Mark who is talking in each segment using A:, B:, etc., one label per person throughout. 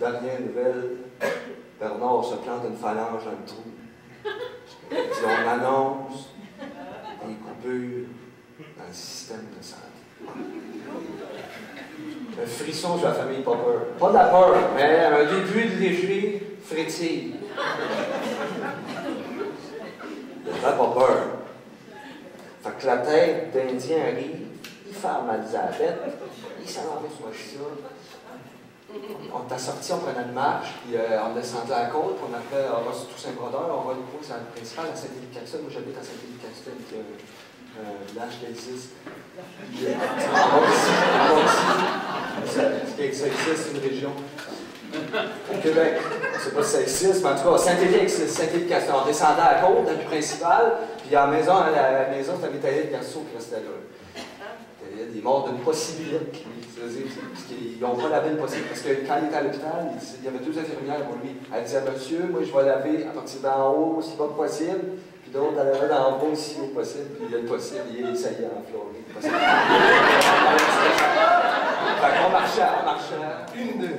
A: Dernière nouvelle, Bernard se plante une phalange dans le trou. Puis on annonce des coupures dans le système de santé. Un frisson sur la famille Popper. Pas de la peur, mais un début de léger frétille. Il n'a pas peur. Fait que la tête d'Indien arrive, il fait mal à la bête, il s'en va sur ça. On t'a sorti, on prenait une marche, puis on descendait à la côte, puis on va sur Toussaint-Brodeur, on va le cours sur la principale à Saint-Élie-Caxton. Moi j'habite à Saint-Élie-Caxton, qui est un village qui existe. Ça existe, c'est une région. Au Québec, c'est pas si ça existe, mais en tout cas, Saint-Élie-Caxton. On descendait à la côte, dans le principal, puis à la maison, c'était un métallier de Garceau qui restait là. Il y a des morts d'une possibilité. Ils n'ont pas lavé le possible. Parce que quand il était à l'hôpital, il y avait deux infirmières pour lui. Elle disait, monsieur, moi je vais laver à partir d'en haut, aussi pas possible. Puis d'autres, elle lavait d'en bas aussi au possible. Puis il y a le possible, ça y est, enfloré. Fait qu'on marchait. Une, deux.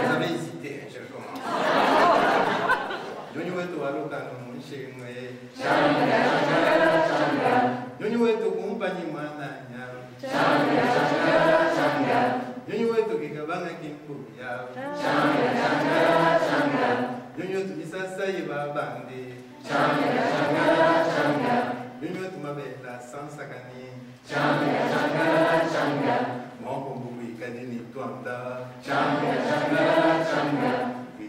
B: Vous avez hésité, je recommence. Nyonyi wetu waluka n'umunshinwe changa changa changa nyonyi wetu kumpanyi mwana nyao changa changa changa nyonyi wetu kikabanga kimpuya changa changa changa nyonyi wetu misasa yibabandi changa changa changa nyonyi wetu mabela sansakani changa changa changa mwakumbuku ikadini twanda changa changa changa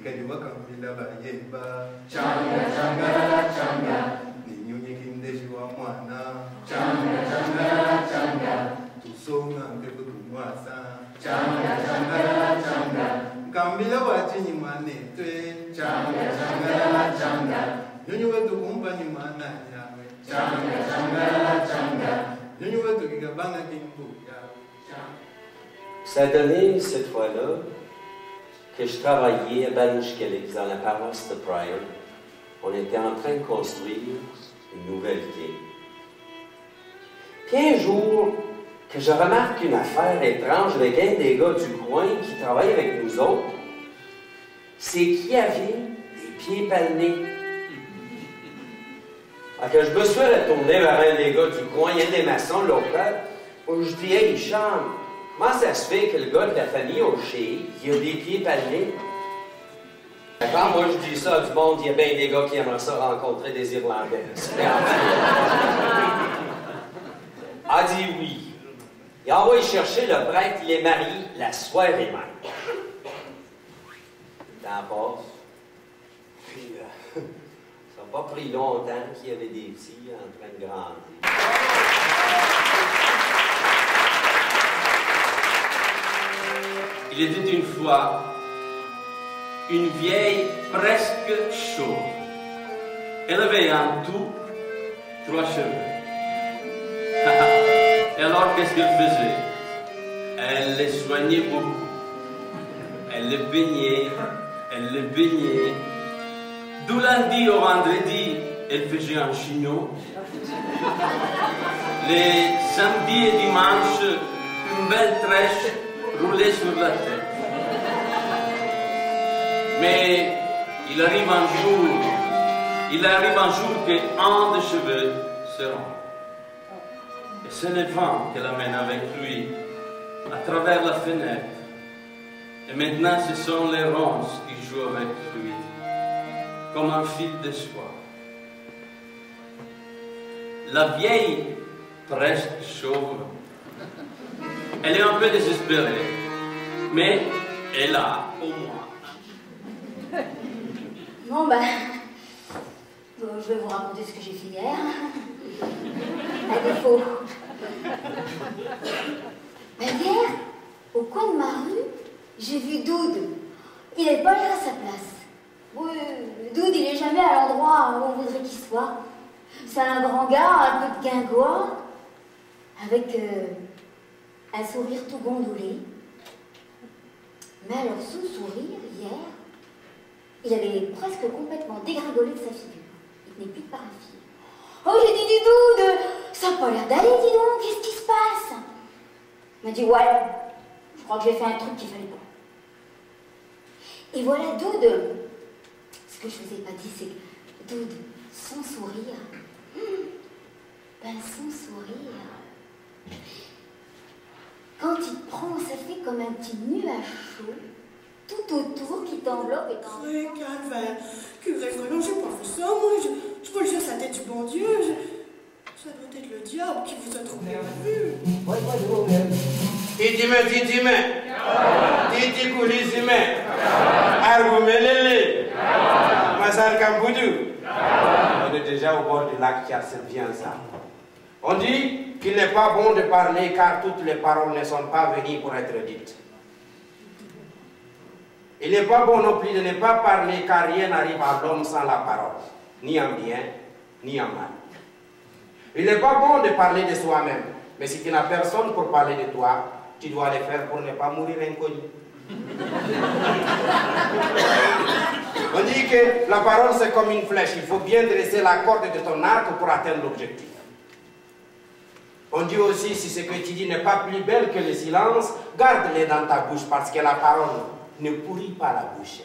B: Kadiwa kambila bayeba changa changa changa ninyunye kimdeshi wa mwana changa changa changa tusonga mbeko tumwasa changa changa changa kambila wachinyi manetwe changa changa changa nyunye wetu kumpanyi mwana yawe changa changa changa nyunye wetu kikabanga kimbu yawe changa.
C: Ça a donné cette fois-là que je travaillais à Ballinge-Kelly, dans la paroisse de Pryor. On était en train de construire une nouvelle quai. Puis un jour, que je remarque une affaire étrange avec un des gars du coin qui travaille avec nous autres, c'est qu'il avait des pieds palmés. Que je me suis retourné vers un des gars du coin, il y a des maçons, l'autre, où je dis, hey, Charles, comment ça se fait que le gars de la famille O'Shea, qui a des pieds palmés? Quand moi je dis ça du monde, il y a bien des gars qui aimeraient ça rencontrer des Irlandais. A dit oui. Il a envoyé chercher le prêtre, il est marié la soirée même. Le temps passe. Puis, ça n'a pas pris longtemps qu'il y avait des petits en train de grandir.
D: Il était une fois une vieille presque chauve. Elle avait en tout 3 cheveux. Et alors, qu'est-ce qu'elle faisait? Elle les soignait beaucoup. Elle les baignait, Du lundi au vendredi, elle faisait un chignon. Les samedis et dimanches, une belle trèche roulée sur la tête. Mais il arrive un jour qu'un des cheveux se rompt. Et c'est le vent qu'elle amène avec lui à travers la fenêtre. Et maintenant, ce sont les ronces qui jouent avec lui, comme un fil de soie. La vieille, presque chauve, elle est un peu désespérée, mais elle a au moins.
E: Bon, ben, je vais vous raconter ce que j'ai fait hier. À défaut. Ben, hier, au coin de ma rue, j'ai vu Doud. Il n'est pas là à sa place. Oui, Doud, il n'est jamais à l'endroit où on voudrait qu'il soit. C'est un grand gars, un peu de guingois, avec un sourire tout gondolé. Mais alors, son sourire, hier, il avait presque complètement dégringolé de sa figure. Il n'est plus de paraffine. Oh, j'ai dit du Doud, ça a pas l'air d'aller, dis donc, qu'est-ce qui se passe? Il m'a dit, ouais, je crois que j'ai fait un truc qu'il fallait pas. Et voilà Doud. Ce que je vous ai pas dit, c'est que Doud, son sourire, ben son sourire, quand il prend, ça fait comme un petit nuage chaud, tout autour qui t'enveloppe et t'enveloppe.
F: Oui, calvaire, curé, non, j'ai pas fait ça, moi, je peux le dire, ça tête du bon Dieu, ça doit être le diable qui vous a trouvé vu.
B: Titi Koulisime, Argomelele, Masar Kamboudou. On est déjà au bord du lac Tchad, c'est bien ça. On dit qu'il n'est pas bon de parler car toutes les paroles ne sont pas venues pour être dites. Il n'est pas bon non plus de ne pas parler car rien n'arrive à l'homme sans la parole, ni en bien, ni en mal. Il n'est pas bon de parler de soi-même, mais si tu n'as personne pour parler de toi, tu dois le faire pour ne pas mourir inconnu. On dit que la parole c'est comme une flèche, il faut bien dresser la corde de ton arc pour atteindre l'objectif. On dit aussi, si ce que tu dis n'est pas plus belle que le silence, garde-le dans ta bouche parce que la parole ne pourrit pas la bouche.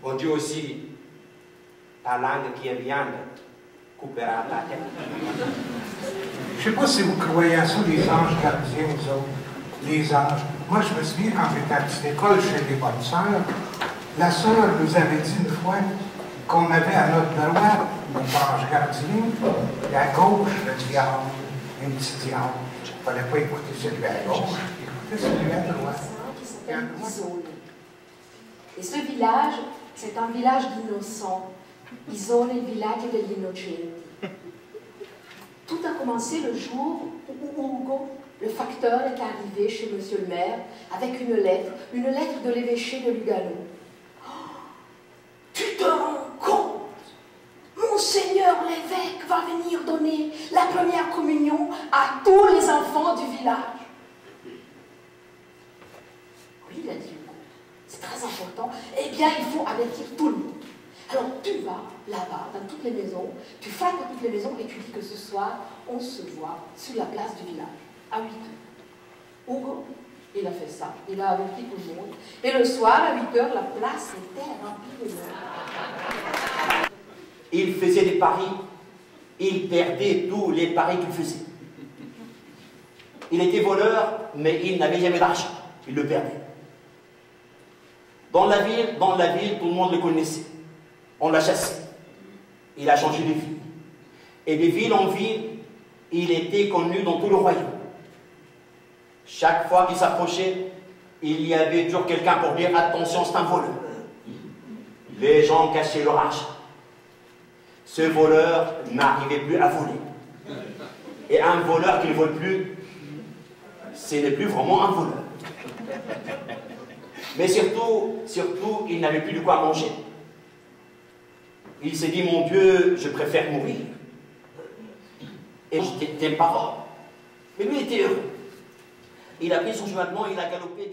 B: On dit aussi, ta langue qui est viande coupera ta tête.
G: Je ne sais pas si vous croyez à ça, les anges gardiens, vous autres. Les anges. Moi, je me souviens, quand j'étais à petite école chez les bonnes sœurs, la sœur nous avait dit une fois qu'on avait à notre droite notre ange gardien, et à gauche, le diable, un petit diable. Il ne fallait pas écouter celui à gauche, écouter celui à droite.
H: Et ce village, c'est un village d'innocents. Isole, il village degli innocenti. Tout a commencé le jour où Ugo, le facteur, est arrivé chez monsieur le maire avec une lettre de l'évêché de Lugano. Oh, tu te rends compte? Monseigneur l'évêque va venir donner la première communion à tous les enfants du village. Oui, il a dit Hugo, c'est très important. Eh bien, il faut avertir tout le monde. Alors, tu vas là-bas, dans toutes les maisons, tu frappes dans toutes les maisons et tu dis que ce soir, on se voit sur la place du village, à 8 heures. Hugo, il a fait ça. Il a averti tout le monde. Et le soir, à 8 heures, la place était remplie de monde.
C: Il faisait des paris. Il perdait tous les paris qu'il faisait. Il était voleur, mais il n'avait jamais d'argent. Il le perdait. Dans la ville, tout le monde le connaissait. On l'a chassé. Il a changé de ville. Et de ville en ville, il était connu dans tout le royaume. Chaque fois qu'il s'approchait, il y avait toujours quelqu'un pour dire « Attention, c'est un voleur ». Les gens cachaient leur argent. Ce voleur n'arrivait plus à voler. Et un voleur qui ne vole plus, ce n'est plus vraiment un voleur. Mais surtout, il n'avait plus de quoi manger. Il s'est dit, mon Dieu, je préfère mourir. Et j'étais parent. Mais lui était heureux. Il a pris son cheval, il a galopé.